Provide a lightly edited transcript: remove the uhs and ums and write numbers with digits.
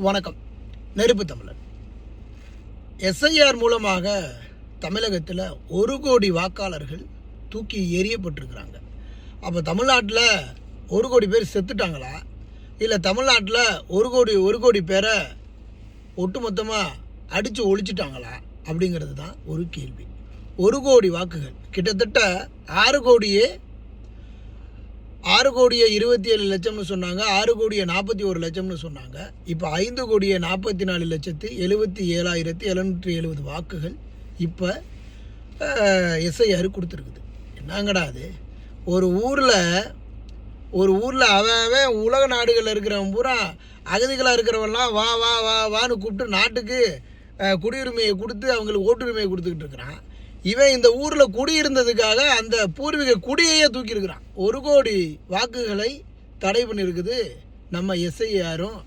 வணக்கம். நெருப்பு தமிழர். எஸ்ஐஆர் மூலமாக தமிழகத்தில் 1 கோடி வாக்காளர்கள் தூக்கி எறியப்பட்டிருக்கிறாங்க. அப்போ தமிழ்நாட்டில் 1 கோடி பேர் செத்துட்டாங்களா, இல்லை தமிழ்நாட்டில் 1 கோடி பேரை ஒட்டுமொத்தமாக அடித்து ஒழிச்சிட்டாங்களா அப்படிங்கிறது தான் ஒரு கேள்வி. 1 கோடி வாக்குகள் கிட்டத்தட்ட 6 கோடியே 27 லட்சம்னு சொன்னாங்க, 6 கோடியே 41 லட்சம்னு சொன்னாங்க. இப்போ 5 கோடியே 44,77,770 வாக்குகள் இப்போ எஸ்ஐஆர் கொடுத்துருக்குது. என்னங்கடா அது? ஒரு ஊரில் அவன் உலக நாடுகளில் இருக்கிறவன் பூரா அகதிகளாக இருக்கிறவன்லாம் வா வா வா வான்னு கூப்பிட்டு நாட்டுக்கு குடியுரிமையை கொடுத்து அவங்களுக்கு ஓட்டுரிமையை கொடுத்துக்கிட்டு இருக்கிறான். இவன் இந்த ஊரில் குடியிருந்ததுக்காக அந்த பூர்வீக குடியையே தூக்கியிருக்கிறான். 1 கோடி வாக்குகளை தடை பண்ணியிருக்குது நம்ம எஸ்ஐஆரும்